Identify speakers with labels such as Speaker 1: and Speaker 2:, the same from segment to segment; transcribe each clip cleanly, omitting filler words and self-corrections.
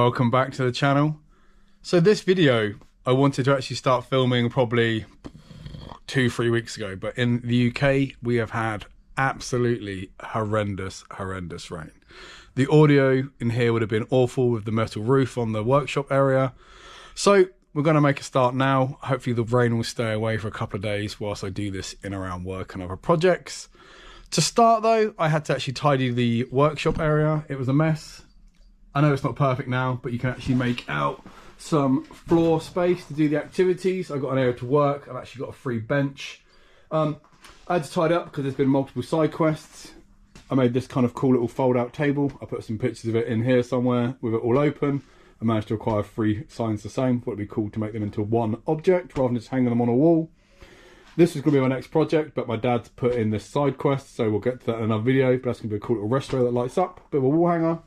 Speaker 1: Welcome back to the channel. So this video I wanted to actually start filming probably 2-3 weeks ago, but in the UK we have had absolutely horrendous rain. The audio in here would have been awful with the metal roof on the workshop area. So we're going to make a start now. Hopefully the rain will stay away for a couple of days whilst I do this in around work and other projects. To start though, I had to actually tidy the workshop area. It was a mess. I know it's not perfect now, but you can actually make out some floor space to do the activities. I've got an area to work. I've actually got a free bench. I had to tidy up because there's been multiple side quests. I made this kind of cool little fold out table. I put some pictures of it in here somewhere with it all open. I managed to acquire 3 signs the same. Thought it'd be cool to make them into one object rather than just hanging them on a wall. This is going to be my next project, but my dad's put in this side quest, so we'll get to that in another video. But that's going to be a cool little resto that lights up. Bit of a wall hanger.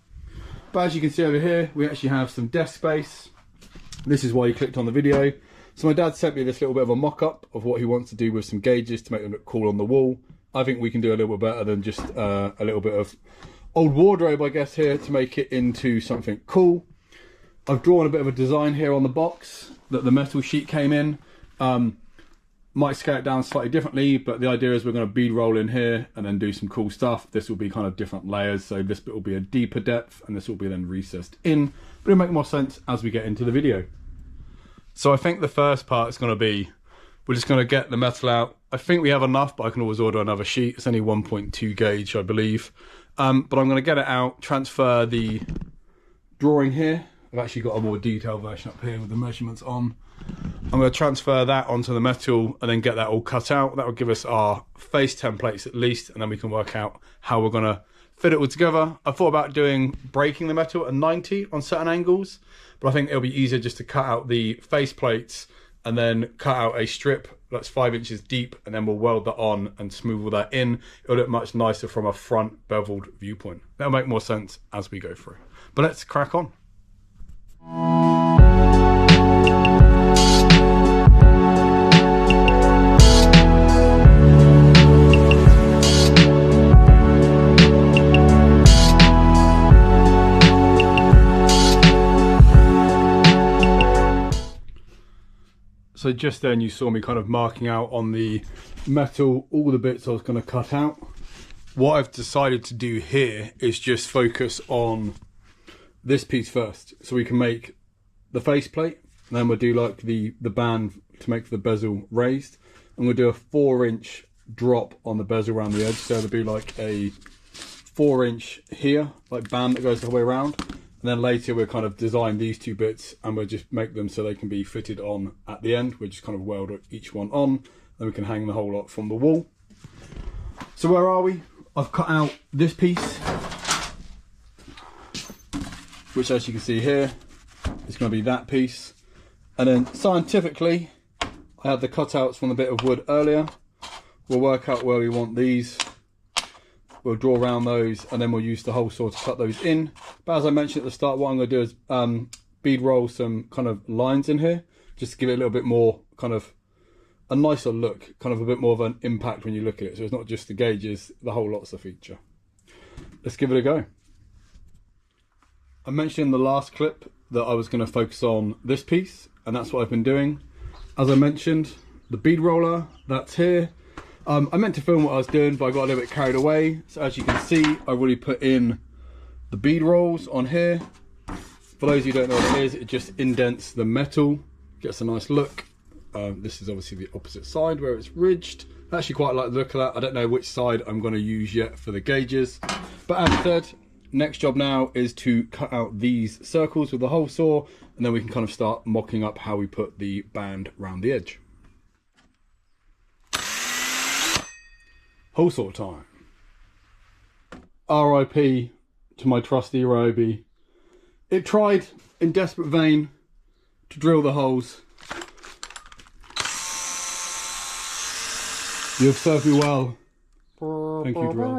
Speaker 1: But as you can see over here, we actually have some desk space. This is why you clicked on the video. So my dad sent me this little bit of a mock-up of what he wants to do with some gauges to make them look cool on the wall. I think we can do a little bit better than just a little bit of old wardrobe, I guess, here to make it into something cool. I've drawn a bit of a design here on the box that the metal sheet came in. Might scale it down slightly differently, but the idea is we're going to bead roll in here and then do some cool stuff. This will be kind of different layers, so this bit will be a deeper depth and this will be then recessed in, but it'll make more sense as we get into the video. So I think the first part is going to be, we're just going to get the metal out. I think we have enough, but I can always order another sheet. It's only 1.2 gauge, I believe. But I'm going to get it out, transfer the drawing here. I've actually got a more detailed version up here with the measurements on. I'm going to transfer that onto the metal and then get that all cut out. That will give us our face templates at least, and then we can work out how we're going to fit it all together. I thought about breaking the metal at 90 on certain angles, but I think it'll be easier just to cut out the face plates and then cut out a strip that's 5 inches deep, and then we'll weld that on and smooth all that in. It'll look much nicer from a front beveled viewpoint. That'll make more sense as we go through. But let's crack on. So just then you saw me kind of marking out on the metal all the bits I was going to cut out. What I've decided to do here is just focus on this piece first, so we can make the faceplate, and then we'll do like the band to make the bezel raised, and we'll do a 4-inch drop on the bezel around the edge, so there'll be like a 4-inch here, like band that goes the whole way around. And then later we'll kind of design these 2 bits and we'll just make them so they can be fitted on at the end. We'll just kind of weld each one on, then we can hang the whole lot from the wall. So where are we? I've cut out this piece, which as you can see here, is going to be that piece. And then scientifically, I had the cutouts from the bit of wood earlier. We'll work out where we want these. We'll draw around those and then we'll use the hole saw to cut those in. But as I mentioned at the start, what I'm going to do is bead roll some kind of lines in here, just to give it a little bit more kind of a nicer look, kind of a bit more of an impact when you look at it. So it's not just the gauges, the whole lot's a feature. Let's give it a go. I mentioned in the last clip that I was going to focus on this piece, and that's what I've been doing. As I mentioned, the bead roller, that's here. I meant to film what I was doing, but I got a little bit carried away. So as you can see, I really put in the bead rolls on here. For those of you who don't know what it is, it just indents the metal, gets a nice look. This is obviously the opposite side where it's ridged. I actually quite like the look of that. I don't know which side I'm going to use yet for the gauges. But as said, next job now is to cut out these circles with the hole saw, and then we can kind of start mocking up how we put the band around the edge. Hole saw time. RIP to my trusty Ryobi. It tried in desperate vain to drill the holes. You have served me well. Thank you, drill.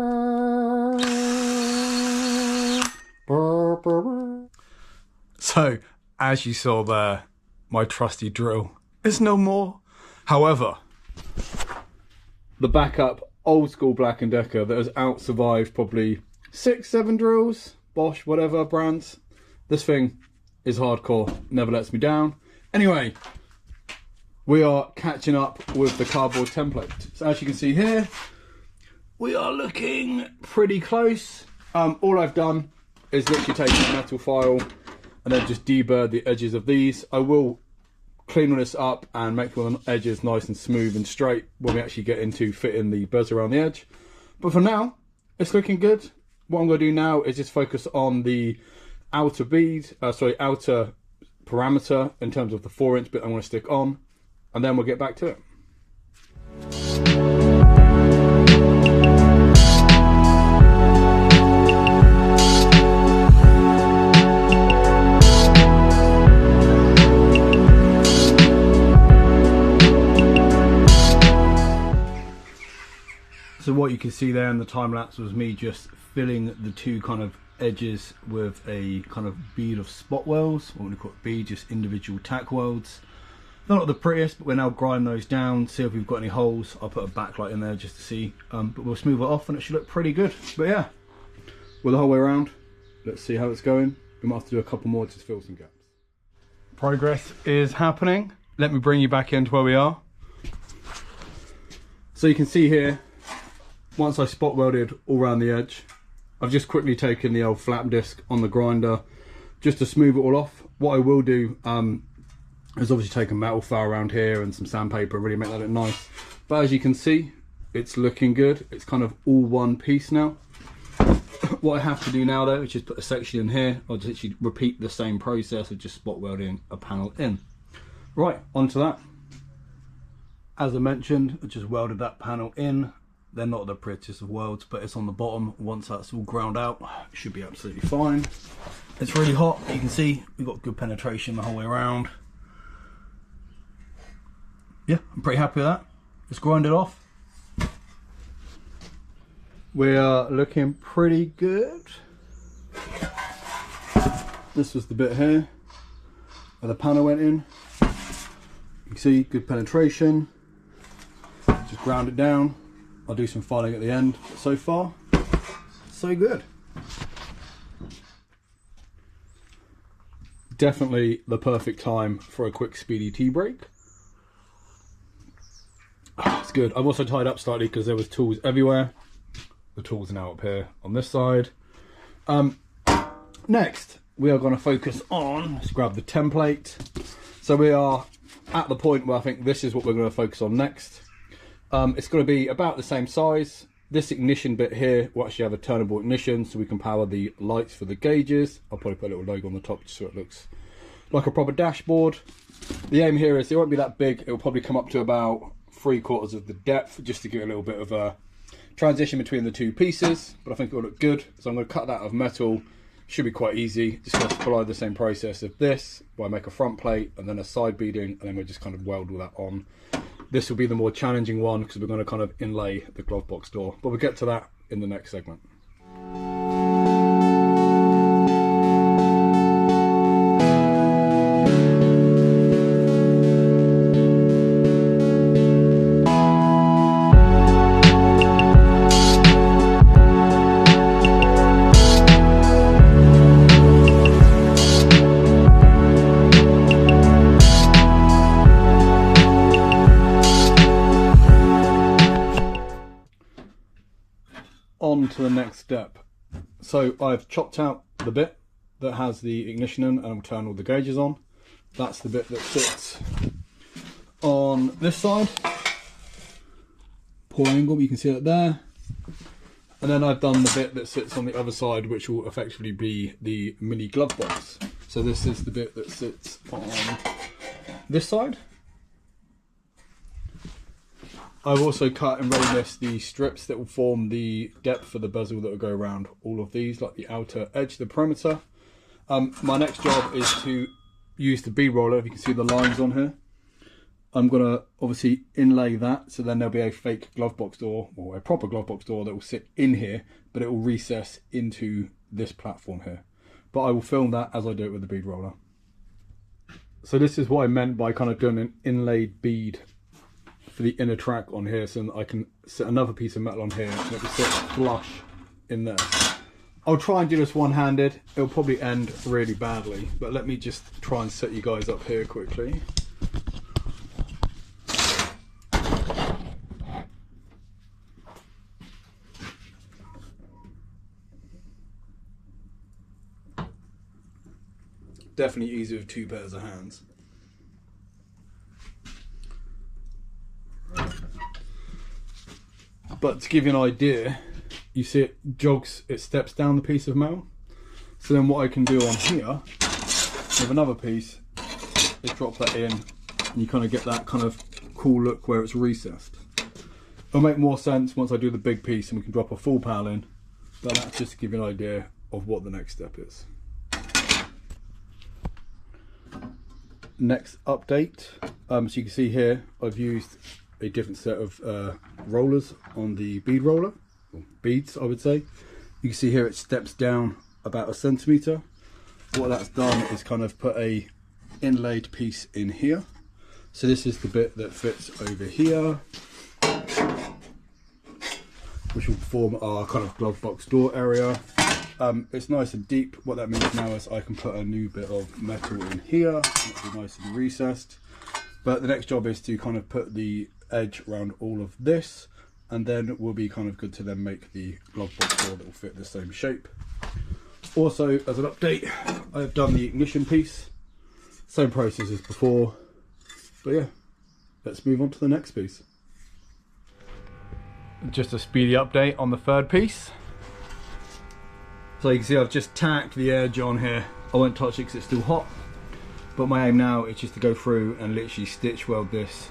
Speaker 1: So, as you saw there, my trusty drill is no more. However, the backup old school Black & Decker that has out-survived probably 6-7 drills, Bosch, whatever brands. This thing is hardcore, never lets me down. Anyway, we are catching up with the cardboard template. So as you can see here, we are looking pretty close. All I've done is literally take a metal file and then just deburr the edges of these. I will clean all this up and make all the edges nice and smooth and straight when we actually get into fitting the bezel around the edge. But for now, it's looking good. What I'm going to do now is just focus on the outer outer parameter in terms of the 4-inch bit I'm going to stick on, and then we'll get back to it. So what you can see there in the time lapse was me just filling the two kind of edges with a kind of bead of spot welds, or what we call it bead, just individual tack welds. They're not the prettiest, but we're now grinding those down, see if we've got any holes. I'll put a backlight in there just to see, but we'll smooth it off and it should look pretty good. But yeah, we're the whole way around. Let's see how it's going. We might have to do a couple more to fill some gaps. Progress is happening. Let me bring you back into where we are. So you can see here, once I spot welded all around the edge, I've just quickly taken the old flap disc on the grinder just to smooth it all off. What I will do is obviously take a metal file around here and some sandpaper and really make that look nice. But as you can see, it's looking good. It's kind of all one piece now. What I have to do now though is just put a section in here. I'll just actually repeat the same process of just spot welding a panel in. Right, onto that. As I mentioned, I just welded that panel in. They're not the prettiest of welds, but it's on the bottom. Once that's all ground out, it should be absolutely fine. It's really hot. You can see we've got good penetration the whole way around. Yeah, I'm pretty happy with that. Let's grind it off. We are looking pretty good. This was the bit here where the panel went in. You can see good penetration. Just ground it down. I'll do some filing at the end, but so far, so good. Definitely the perfect time for a quick speedy tea break. It's good. I've also tied up slightly because there was tools everywhere. The tools are now up here on this side. Next, we are going to focus on, let's grab the template. So we are at the point where I think this is what we're going to focus on next. It's going to be about the same size. This ignition bit here will actually have a turnable ignition so we can power the lights for the gauges. I'll probably put a little logo on the top just so it looks like a proper dashboard. The aim here is it won't be that big. It will probably come up to about 3/4 of the depth just to give it a little bit of a transition between the two pieces, but I think it will look good. So I'm going to cut that out of metal. Should be quite easy. Just going to follow the same process of this, where I make a front plate and then a side beading, and then we'll just kind of weld all that on. This will be the more challenging one because we're going to kind of inlay the glove box door, but we'll get to that in the next segment. On to the next step. So I've chopped out the bit that has the ignition in and I'll turn all the gauges on. That's the bit that sits on this side. Poor angle, but you can see it there. And then I've done the bit that sits on the other side, which will effectively be the mini glove box. So this is the bit that sits on this side. I've also cut and ready-missed the strips that will form the depth for the bezel that will go around all of these, like the outer edge, the perimeter. My next job is to use the bead roller. If you can see the lines on here, I'm going to obviously inlay that, so then there'll be a fake glove box door, or a proper glove box door that will sit in here, but it will recess into this platform here. But I will film that as I do it with the bead roller. So this is what I meant by kind of doing an inlaid bead for the inner track on here, so that I can set another piece of metal on here and it will sit flush in there. I'll try and do this one-handed. It'll probably end really badly, but let me just try and set you guys up here quickly. Definitely easier with 2 pairs of hands. But to give you an idea, you see it jogs, it steps down the piece of metal. So then what I can do on here with another piece is drop that in, and you kind of get that kind of cool look where it's recessed. It'll make more sense once I do the big piece and we can drop a full pal in, but that's just to give you an idea of what the next step is. Next update, so you can see here I've used a different set of rollers on the bead roller, or beads I would say. You can see here it steps down about 1 centimetre. What that's done is kind of put a inlaid piece in here. So this is the bit that fits over here, which will form our kind of glove box door area. It's nice and deep. What that means now is I can put a new bit of metal in here. It'll be nice and recessed. But the next job is to kind of put the edge around all of this, and then we'll be kind of good to then make the glove box door that will fit the same shape. Also, as an update, I've done the ignition piece. Same process as before. But yeah, let's move on to the next piece. Just a speedy update on the third piece. So you can see I've just tacked the edge on here. I won't touch it because it's still hot, but my aim now is just to go through and literally stitch weld this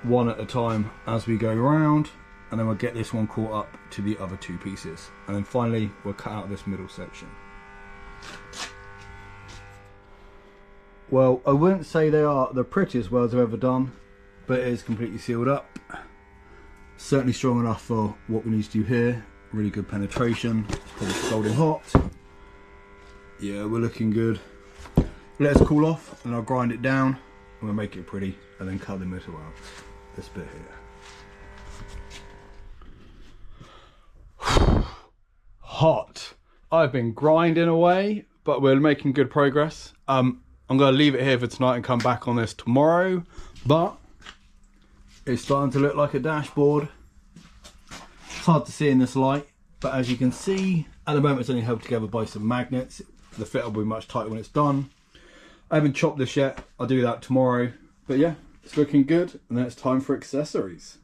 Speaker 1: one at a time as we go around, and then we'll get this one caught up to the other 2 pieces, and then finally we'll cut out this middle section. Well, I wouldn't say they are the prettiest welds I've ever done, but it is completely sealed up. Certainly strong enough for what we need to do here. Really good penetration. It's probably scalding hot. Yeah, we're looking good. Let us cool off and I'll grind it down and we'll make it pretty, and then cut the middle out. This bit here. Hot. I've been grinding away, but we're making good progress. I'm going to leave it here for tonight and come back on this tomorrow, but it's starting to look like a dashboard. It's hard to see in this light, but as you can see, at the moment it's only held together by some magnets. The fit will be much tighter when it's done. I haven't chopped this yet. I'll do that tomorrow. But yeah, it's looking good, and then it's time for accessories.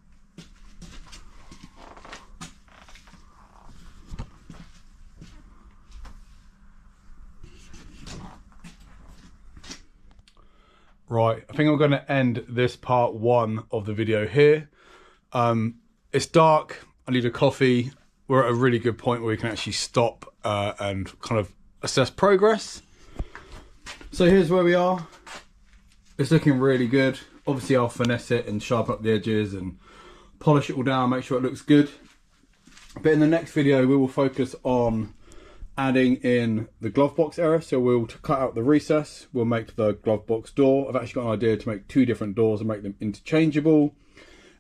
Speaker 1: Right, I think I'm going to end this part 1 of the video here. It's dark, I need a coffee. We're at a really good point where we can actually stop and kind of assess progress. So here's where we are. It's looking really good. Obviously I'll finesse it and sharpen up the edges and polish it all down, make sure it looks good. But in the next video we will focus on adding in the glove box area. So we'll cut out the recess, we'll make the glove box door. I've actually got an idea to make 2 different doors and make them interchangeable.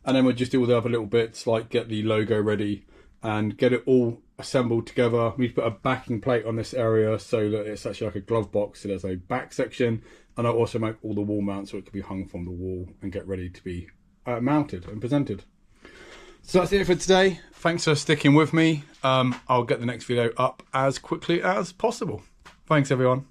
Speaker 1: And then we'll just do all the other little bits like get the logo ready and get it all assembled together. We need to put a backing plate on this area so that it's actually like a glove box, so there's a back section. And I'll also make all the wall mounts so it can be hung from the wall and get ready to be mounted and presented. So that's it for today. Thanks for sticking with me. I'll get the next video up as quickly as possible. Thanks everyone.